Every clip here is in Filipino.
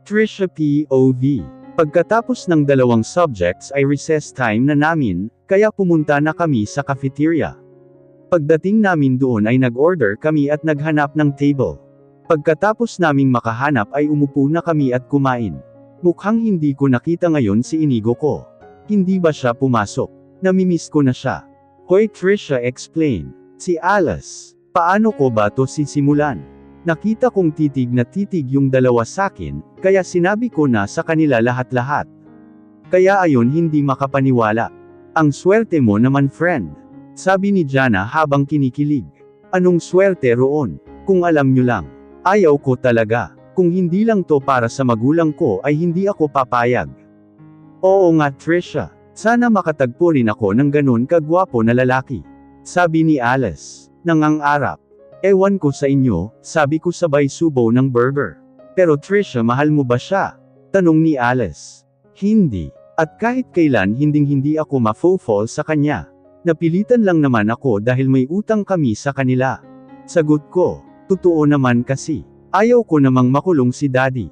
Trisha POV. Pagkatapos ng dalawang subjects ay recess time na namin, kaya pumunta na kami sa cafeteria. Pagdating namin doon ay nag-order kami at naghanap ng table. Pagkatapos naming makahanap ay umupo na kami at kumain. Mukhang hindi ko nakita ngayon si Inigo ko. Hindi ba siya pumasok? Namimiss ko na siya. Hoy Trisha, explain. Si Alice. Paano ko ba to sisimulan? Nakita kong titig na titig yung dalawa sakin, kaya sinabi ko na sa kanila lahat-lahat. Kaya ayon hindi makapaniwala. Ang swerte mo naman friend. Sabi ni Jana habang kinikilig. Anong swerte roon? Kung alam nyo lang. Ayaw ko talaga. Kung hindi lang to para sa magulang ko ay hindi ako papayag. Oo nga Trisha. Sana makatagpo rin ako ng ganun kagwapo na lalaki. Sabi ni Alice. Nangangarap. Ewan ko sa inyo, sabi ko sabay subo ng burger. Pero Trisha, mahal mo ba siya? Tanong ni Alice. Hindi. At kahit kailan hindi ako mafo-fall sa kanya. Napilitan lang naman ako dahil may utang kami sa kanila. Sagot ko, totoo naman kasi. Ayaw ko namang makulong si daddy.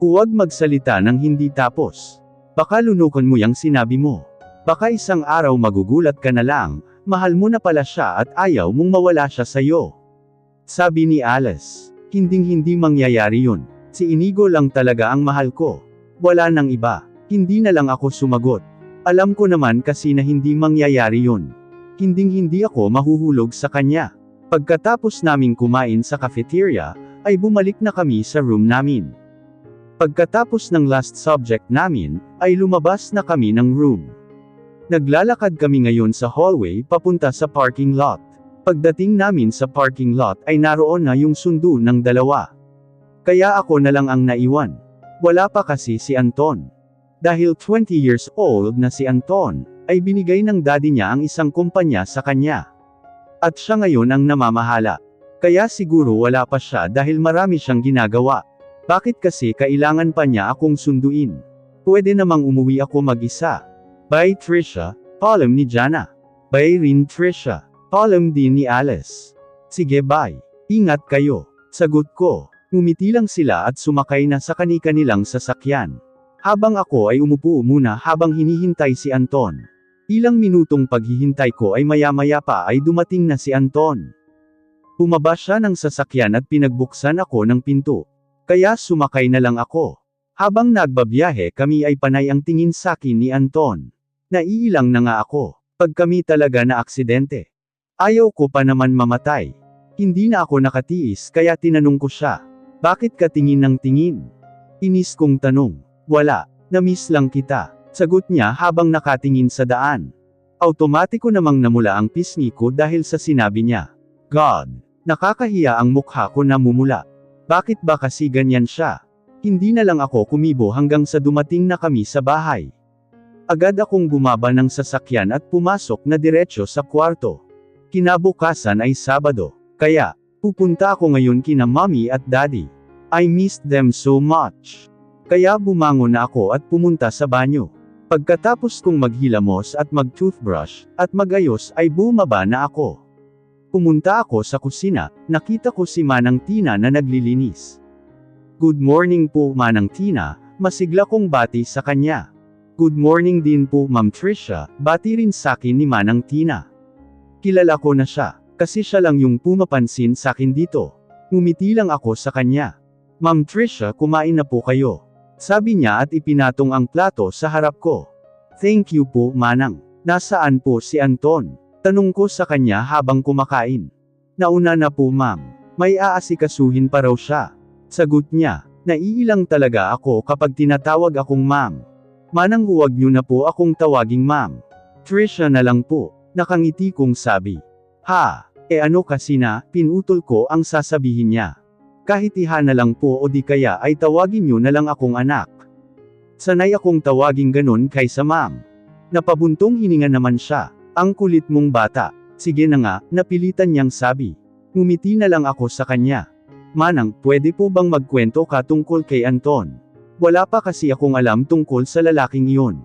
Huwag magsalita ng hindi tapos. Baka lunukan mo yang sinabi mo. Baka isang araw magugulat ka na lang, mahal mo na pala siya at ayaw mong mawala siya sa'yo. Sabi ni Alice, hindi mangyayari yun. Si Inigo lang talaga ang mahal ko. Wala nang iba. Hindi na lang ako sumagot. Alam ko naman kasi na hindi mangyayari yun. Hindi ako mahuhulog sa kanya. Pagkatapos naming kumain sa cafeteria, ay bumalik na kami sa room namin. Pagkatapos ng last subject namin, ay lumabas na kami ng room. Naglalakad kami ngayon sa hallway papunta sa parking lot. Pagdating namin sa parking lot ay naroon na yung sundo ng dalawa. Kaya ako na lang ang naiwan. Wala pa kasi si Anton. Dahil 20 years old na si Anton, ay binigay ng daddy niya ang isang kumpanya sa kanya. At siya ngayon ang namamahala. Kaya siguro wala pa siya dahil marami siyang ginagawa. Bakit kasi kailangan pa niya akong sunduin? Pwede namang umuwi ako mag-isa. Bye Trisha, paalam ni Jana. Bye rin Trisha. Paalam din ni Alice. Sige bye. Ingat kayo. Sagot ko. Ngumiti lang sila at sumakay na sa kani-kanilang sasakyan. Habang ako ay umupo muna habang hinihintay si Anton. Ilang minutong paghihintay ko ay maya-maya pa ay dumating na si Anton. Bumaba siya ng sasakyan at pinagbuksan ako ng pinto. Kaya sumakay na lang ako. Habang nagbabiyahe kami ay panay ang tingin sakin ni Anton. Naiilang na nga ako. Pag kami talaga na aksidente. Ayaw ko pa naman mamatay. Hindi na ako nakatiis kaya tinanong ko siya. Bakit ka tingin ng tingin? Inis kong tanong. Wala. Na-miss lang kita. Sagot niya habang nakatingin sa daan. Automatiko namang namula ang pisngi ko dahil sa sinabi niya. God. Nakakahiya ang mukha ko na mumula. Bakit ba kasi ganyan siya? Hindi na lang ako kumibo hanggang sa dumating na kami sa bahay. Agad akong bumaba ng sasakyan at pumasok na diretso sa kwarto. Kinabukasan ay Sabado, kaya, pupunta ako ngayon kina mommy at daddy. I missed them so much. Kaya bumangon na ako at pumunta sa banyo. Pagkatapos kong maghilamos at mag-toothbrush, at magayos ay bumaba na ako. Pumunta ako sa kusina, nakita ko si Manang Tina na naglilinis. Good morning po Manang Tina, masigla kong bati sa kanya. Good morning din po Ma'am Trisha, bati rin sakin ni Manang Tina. Kilala ko na siya, kasi siya lang yung pumapansin sakin dito. Ngumiti lang ako sa kanya. Ma'am Trisha, kumain na po kayo. Sabi niya at ipinatong ang plato sa harap ko. Thank you po Manang. Nasaan po si Anton? Tanong ko sa kanya habang kumakain. Nauna na po ma'am. May aasikasuhin pa raw siya. Sagot niya, naiilang talaga ako kapag tinatawag akong ma'am. Manang huwag niyo na po akong tawaging ma'am. Trisha na lang po. Nakangiti kong sabi. Ha, ano kasi na, pinutol ko ang sasabihin niya. Kahit iha na lang po o di kaya ay tawagin niyo na lang akong anak. Sanay akong tawagin ganun kaysa ma'am. Napabuntong hininga naman siya. Ang kulit mong bata. Sige na nga, napilitan niyang sabi. Ngumiti na lang ako sa kanya. Manang, pwede po bang magkwento ka tungkol kay Anton? Wala pa kasi akong alam tungkol sa lalaking iyon.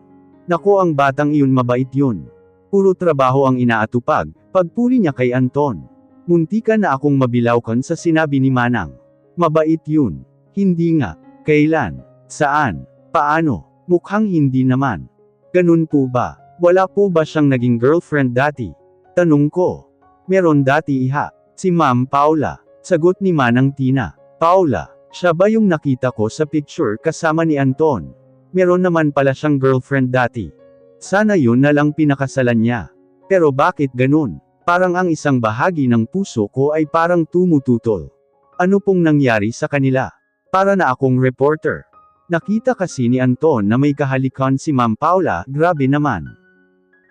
Nako ang batang iyon mabait yun. Puro trabaho ang inaatupag, pagpuri niya kay Anton. Muntika na akong mabilawkan sa sinabi ni Manang. Mabait yun. Hindi nga. Kailan? Saan? Paano? Mukhang hindi naman. Ganun po ba? Wala po ba siyang naging girlfriend dati? Tanong ko. Meron dati iha. Si Ma'am Paula. Sagot ni Manang Tina. Paula, siya ba yung nakita ko sa picture kasama ni Anton? Meron naman pala siyang girlfriend dati. Sana yun na lang pinakasalan niya. Pero bakit ganun? Parang ang isang bahagi ng puso ko ay parang tumututol. Ano pong nangyari sa kanila? Para na akong reporter. Nakita kasi ni Anton na may kahalikan si Ma'am Paula, grabe naman.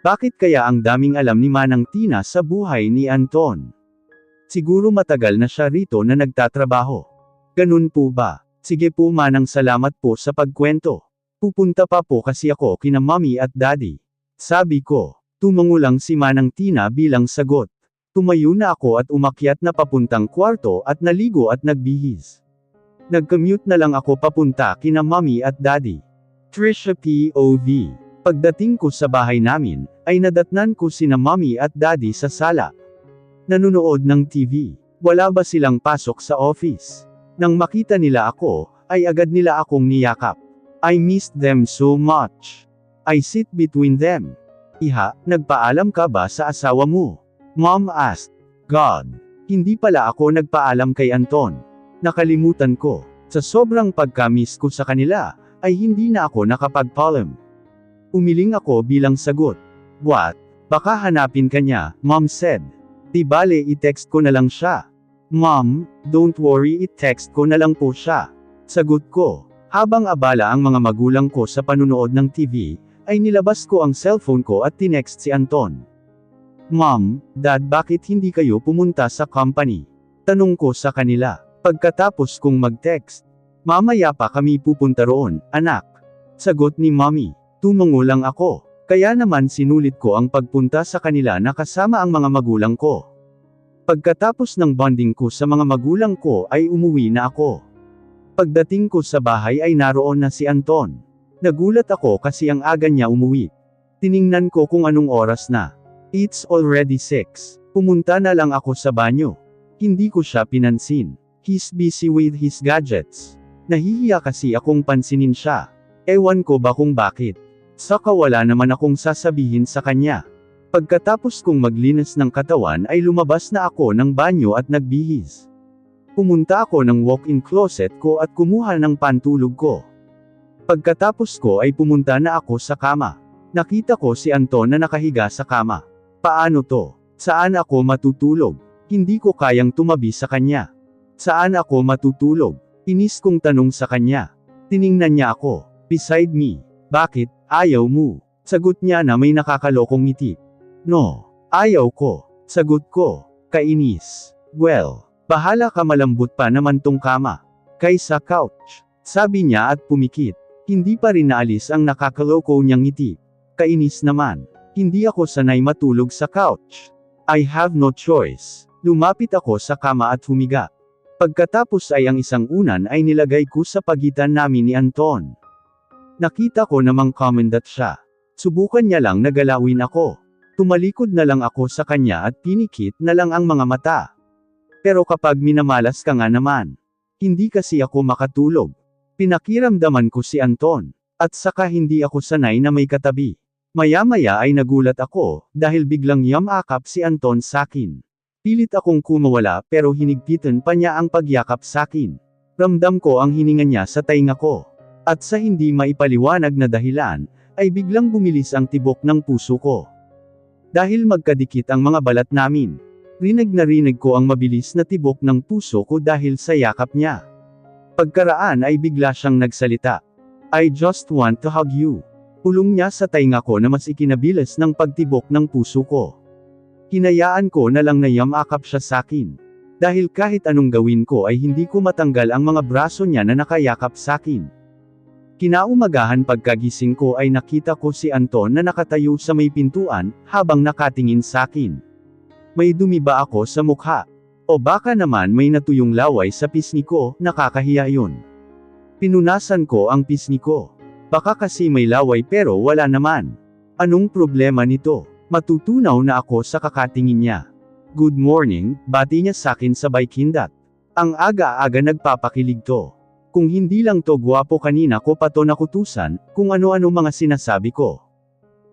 Bakit kaya ang daming alam ni Manang Tina sa buhay ni Anton? Siguro matagal na siya rito na nagtatrabaho. Ganun po ba? Sige po Manang, salamat po sa pagkwento. Pupunta pa po kasi ako kina Mommy at Daddy. Sabi ko. Tumango lang si Manang Tina bilang sagot. Tumayo na ako at umakyat na papuntang kwarto at naligo at nagbihis. Nag-commute na lang ako papunta kina Mommy at Daddy. Trisha POV. Pagdating ko sa bahay namin, ay nadatnan ko sina Mommy at Daddy sa sala. Nanunood ng TV. Wala ba silang pasok sa office? Nang makita nila ako, ay agad nila akong niyakap. I missed them so much. I sit between them. Iha, nagpaalam ka ba sa asawa mo? Mom asked. God. Hindi pala ako nagpaalam kay Anton. Nakalimutan ko. Sa sobrang pagka-miss ko sa kanila, ay hindi na ako nakapagpaalam. Umiling ako bilang sagot. What? Baka hanapin ka niya, Mom said. Di bale i-text ko na lang siya. Mom, don't worry, i-text ko na lang po siya. Sagot ko. Habang abala ang mga magulang ko sa panunood ng TV, ay nilabas ko ang cellphone ko at tinext si Anton. Mom, Dad, bakit hindi kayo pumunta sa company? Tanong ko sa kanila. Pagkatapos kong mag-text. Mamaya pa kami pupunta roon, anak. Sagot ni Mommy. Tumango lang ako. Kaya naman sinulit ko ang pagpunta sa kanila na kasama ang mga magulang ko. Pagkatapos ng bonding ko sa mga magulang ko ay umuwi na ako. Pagdating ko sa bahay ay naroon na si Anton. Nagulat ako kasi ang aga niya umuwi. Tiningnan ko kung anong oras na. It's already 6. Pumunta na lang ako sa banyo. Hindi ko siya pinansin. He's busy with his gadgets. Nahihiya kasi akong pansinin siya. Ewan ko ba kung bakit. Saka wala naman akong sasabihin sa kanya. Pagkatapos kong maglinis ng katawan ay lumabas na ako ng banyo at nagbihis. Pumunta ako ng walk-in closet ko at kumuha ng pantulog ko. Pagkatapos ko ay pumunta na ako sa kama. Nakita ko si Anton na nakahiga sa kama. Paano to? Saan ako matutulog? Hindi ko kayang tumabi sa kanya. Saan ako matutulog? Inis kong tanong sa kanya. Tiningnan niya ako. Beside me. Bakit? Ayaw mo? Sagot niya na may nakakalokong ngiti. No. Ayaw ko. Sagot ko. Kainis. Well, bahala ka, malambot pa naman tong kama. Kaysa couch. Sabi niya at pumikit. Hindi pa rin naalis ang nakakaloko niyang ngiti. Kainis naman. Hindi ako sanay matulog sa couch. I have no choice. Lumapit ako sa kama at humiga. Pagkatapos ay ang isang unan ay nilagay ko sa pagitan namin ni Anton. Nakita ko namang commendat siya. Subukan niya lang na galawin ako. Tumalikod na lang ako sa kanya at pinikit na lang ang mga mata. Pero kapag minamalas ka nga naman, hindi kasi ako makatulog. Pinakiramdaman ko si Anton, at saka hindi ako sanay na may katabi. Maya-maya ay nagulat ako, dahil biglang yamakap si Anton sakin. Pilit akong kumawala pero hinigpitan pa niya ang pagyakap sakin. Ramdam ko ang hininga niya sa tainga ko. At sa hindi maipaliwanag na dahilan, ay biglang bumilis ang tibok ng puso ko. Dahil magkadikit ang mga balat namin. Rinig na rinig ko ang mabilis na tibok ng puso ko dahil sa yakap niya. Pagkaraan ay bigla siyang nagsalita. I just want to hug you. Pulong niya sa tainga ko na mas ikinabilis ng pagtibok ng puso ko. Hinayaan ko na lang na yamakap siya sakin. Dahil kahit anong gawin ko ay hindi ko matanggal ang mga braso niya na nakayakap sakin. Kinaumagahan pagkagising ko ay nakita ko si Anton na nakatayo sa may pintuan, habang nakatingin sakin. May dumi ba ako sa mukha? O baka naman may natuyong laway sa pisngi ko, nakakahiya yun. Pinunasan ko ang pisngi ko. Baka kasi may laway pero wala naman. Anong problema nito? Matutunaw na ako sa kakatingin niya. Good morning, bati niya sakin sabay kindat. Ang aga-aga nagpapakilig to. Kung hindi lang to gwapo kanina ko pa to nakutusan, kung ano-ano mga sinasabi ko.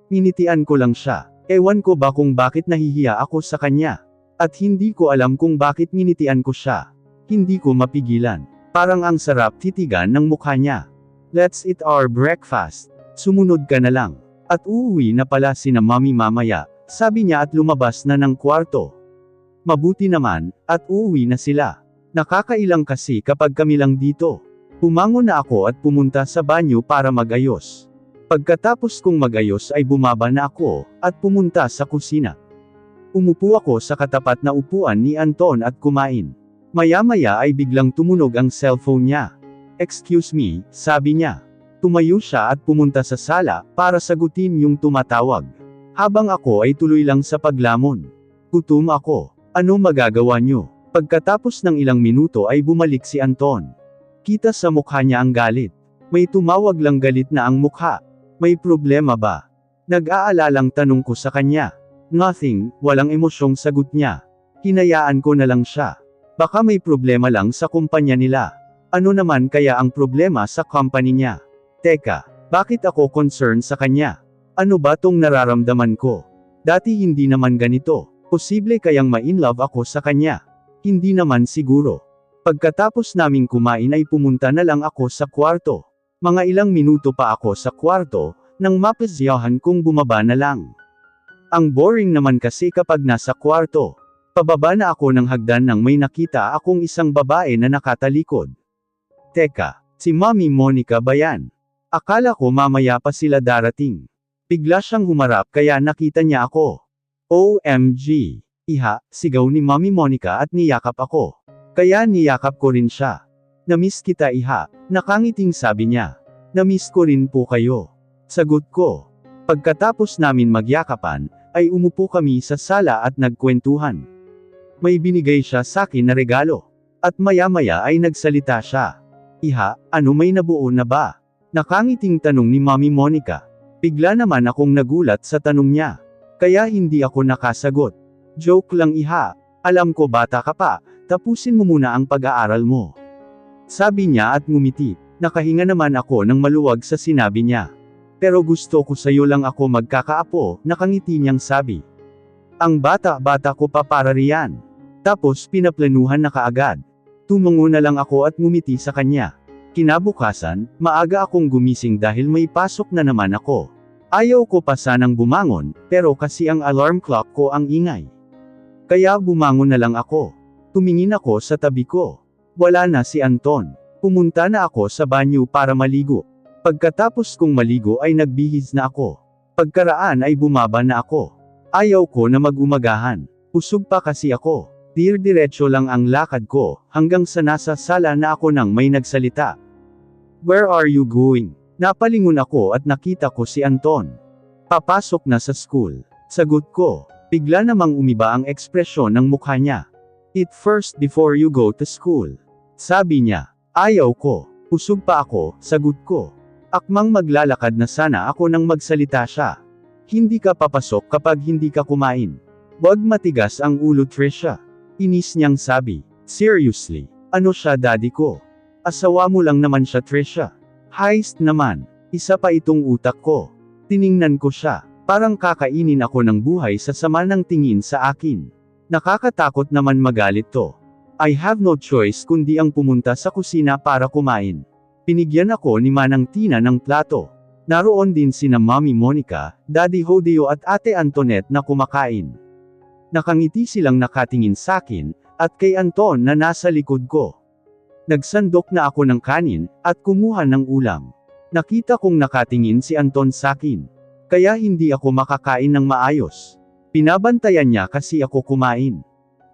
Minitian ko lang siya. Ewan ko ba kung bakit nahihiya ako sa kanya. At hindi ko alam kung bakit minitian ko siya. Hindi ko mapigilan. Parang ang sarap titigan ng mukha niya. Let's eat our breakfast. Sumunod ka na lang. At uuwi na pala sina Mommy mamaya, sabi niya at lumabas na ng kwarto. Mabuti naman, at uuwi na sila. Nakakailang kasi kapag kami lang dito. Pumangon na ako at pumunta sa banyo para magayos. Pagkatapos kong magayos ay bumaba na ako, at pumunta sa kusina. Umupo ako sa katapat na upuan ni Anton at kumain. Maya-maya ay biglang tumunog ang cellphone niya. Excuse me, sabi niya. Tumayo siya at pumunta sa sala, para sagutin yung tumatawag. Habang ako ay tuloy lang sa paglamon. Gutom ako. Ano magagawa niyo? Pagkatapos ng ilang minuto ay bumalik si Anton. Kita sa mukha niya ang galit. May tumawag lang galit na ang mukha. May problema ba? Nag-aalalang tanong ko sa kanya. Nothing, walang emosyong sagot niya. Hinayaan ko na lang siya. Baka may problema lang sa kumpanya nila. Ano naman kaya ang problema sa company niya? Teka, bakit ako concerned sa kanya? Ano ba tong nararamdaman ko? Dati hindi naman ganito. Posible kayang ma-inlove ako sa kanya. Hindi naman siguro. Pagkatapos naming kumain ay pumunta na lang ako sa kwarto. Mga ilang minuto pa ako sa kwarto, nang mapasyahan kong bumaba na lang. Ang boring naman kasi kapag nasa kwarto. Pababa na ako ng hagdan nang may nakita akong isang babae na nakatalikod. Teka, si Mommy Monica ba yan? Akala ko mamaya pa sila darating. Bigla siyang humarap kaya nakita niya ako. OMG! Iha, sigaw ni Mommy Monica at niyakap ako. Kaya niyakap ko rin siya. Namiss kita iha, nakangiting sabi niya. Namiss ko rin po kayo. Sagot ko. Pagkatapos namin magyakapan, ay umupo kami sa sala at nagkwentuhan. May binigay siya sa akin na regalo. At maya-maya ay nagsalita siya. Iha, ano may nabuo na ba? Nakangiting tanong ni Mommy Monica. Bigla naman akong nagulat sa tanong niya. Kaya hindi ako nakasagot. Joke lang iha. Alam ko bata ka pa, tapusin mo muna ang pag-aaral mo. Sabi niya at ngumiti. Nakahinga naman ako ng maluwag sa sinabi niya. Pero gusto ko sa'yo lang ako magkakaapo, nakangiti niyang sabi. Ang bata-bata ko pa para riyan. Tapos pinaplanuhan na kaagad. Tumungo na lang ako at ngumiti sa kanya. Kinabukasan, maaga akong gumising dahil may pasok na naman ako. Ayaw ko pa sanang bumangon, pero kasi ang alarm clock ko ang ingay. Kaya bumangon na lang ako. Tumingin ako sa tabi ko. Wala na si Anton. Pumunta na ako sa banyo para maligo. Pagkatapos kong maligo ay nagbihis na ako. Pagkaraan ay bumaba na ako. Ayaw ko na mag-umagahan. Usog pa kasi ako. Diretso lang ang lakad ko, hanggang sa nasa sala na ako nang may nagsalita. Where are you going? Napalingon ako at nakita ko si Anton. Papasok na sa school. Sagot ko. Bigla namang umiba ang ekspresyon ng mukha niya. Eat first before you go to school. Sabi niya. Ayaw ko. Usog pa ako, sagot ko. Akmang maglalakad na sana ako nang magsalita siya. Hindi ka papasok kapag hindi ka kumain. Wag matigas ang ulo Trisha. Inis niyang sabi. Seriously? Ano siya daddy ko? Asawa mo lang naman siya Trisha. Heist naman. Isa pa itong utak ko. Tiningnan ko siya. Parang kakainin ako ng buhay sa sama ng tingin sa akin. Nakakatakot naman magalit to. I have no choice kundi ang pumunta sa kusina para kumain. Pinigyan ako ni Manang Tina ng plato. Naroon din sina Mommy Monica, Daddy Hodeo at Ate Antoinette na kumakain. Nakangiti silang nakatingin sa akin, at kay Anton na nasa likod ko. Nagsandok na ako ng kanin, at kumuha ng ulam. Nakita kong nakatingin si Anton sa akin. Kaya hindi ako makakain ng maayos. Pinabantayan niya kasi ako kumain.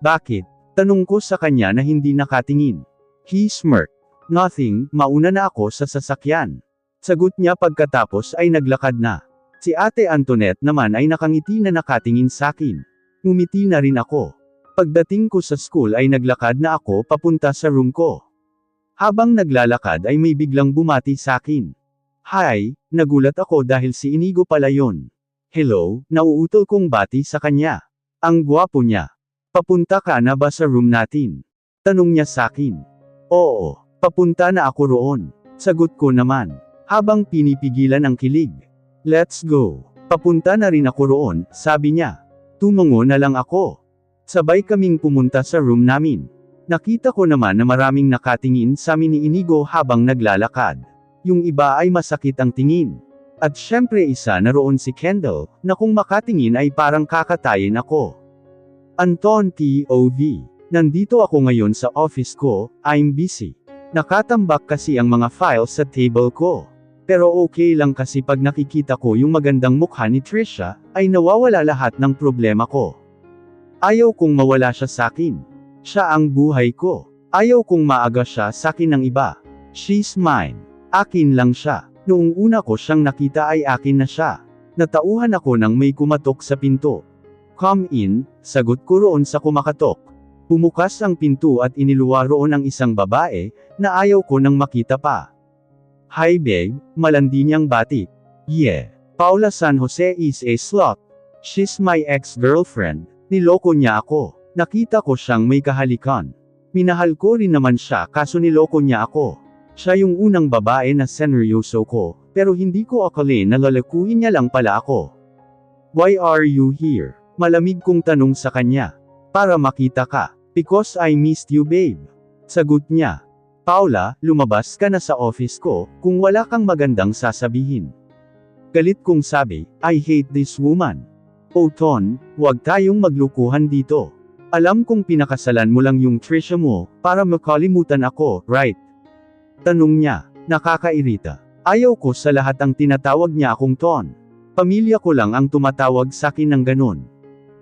Bakit? Tanong ko sa kanya na hindi nakatingin. He smirked. Nothing, mauna na ako sa sasakyan. Sagot niya pagkatapos ay naglakad na. Si Ate Antoinette naman ay nakangiti na nakatingin sa akin. Ngumiti na rin ako. Pagdating ko sa school ay naglakad na ako papunta sa room ko. Habang naglalakad ay may biglang bumati sa akin. Hi, nagulat ako dahil si Inigo pala yon. Hello, nauutol kong bati sa kanya. Ang gwapo niya. Papunta ka na ba sa room natin? Tanong niya sa akin. Oo. Papunta na ako roon. Sagot ko naman. Habang pinipigilan ang kilig. Let's go. Papunta na rin ako roon, sabi niya. Tumungo na lang ako. Sabay kaming pumunta sa room namin. Nakita ko naman na maraming nakatingin sa amin ni Inigo habang naglalakad. Yung iba ay masakit ang tingin. At syempre isa na roon si Kendall, na kung makatingin ay parang kakatayin ako. Anton POV. Nandito ako ngayon sa office ko, I'm busy. Nakatambak kasi ang mga files sa table ko. Pero okay lang kasi pag nakikita ko yung magandang mukha ni Trisha, ay nawawala lahat ng problema ko. Ayaw kong mawala siya sakin. Siya ang buhay ko. Ayaw kong maaga siya sakin ng iba. She's mine. Akin lang siya. Noong una ko siyang nakita ay akin na siya. Natauhan ako nang may kumatok sa pinto. Come in, sagot ko roon sa kumakatok. Bumukas ang pinto at iniluwa roon ang isang babae, na ayaw ko nang makita pa. Hi babe, malandi niyang bati. Yeah. Paula San Jose is a slut. She's my ex-girlfriend. Niloko niya ako. Nakita ko siyang may kahalikan. Minahal ko rin naman siya kaso niloko niya ako. Siya yung unang babae na seneryoso ko, pero hindi ko akalain na lalakuin niya lang pala ako. Why are you here? Malamig kong tanong sa kanya. Para makita ka. Because I missed you babe. Sagot niya. Paula, lumabas ka na sa office ko, kung wala kang magandang sasabihin. Galit kong sabi, I hate this woman. Oh Ton, huwag tayong maglukuhan dito. Alam kong pinakasalan mo lang yung Trisha mo, para makalimutan ako, right? Tanong niya, nakakairita. Ayaw ko sa lahat ang tinatawag niya akong Ton. Pamilya ko lang ang tumatawag sakin ng ganon.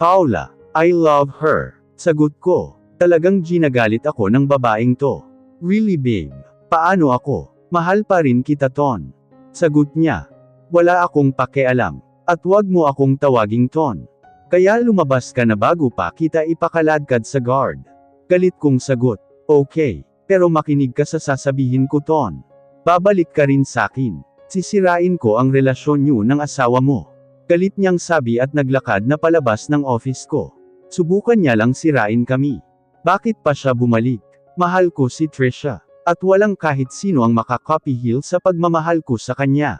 Paula, I love her. Sagot ko, talagang ginagalit ako ng babaeng to. Really babe? Paano ako? Mahal pa rin kita Ton. Sagot niya. Wala akong pakialam. At wag mo akong tawaging Ton. Kaya lumabas ka na bago pa kita ipakaladkad sa guard. Galit kong sagot. Okay. Pero makinig ka sa sasabihin ko Ton. Babalik ka rin sakin. Sisirain ko ang relasyon niyo ng asawa mo. Galit niyang sabi at naglakad na palabas ng office ko. Subukan niya lang sirain kami. Bakit pa siya bumalik? Mahal ko si Trisha. At walang kahit sino ang makaka-copy heel sa pagmamahal ko sa kanya.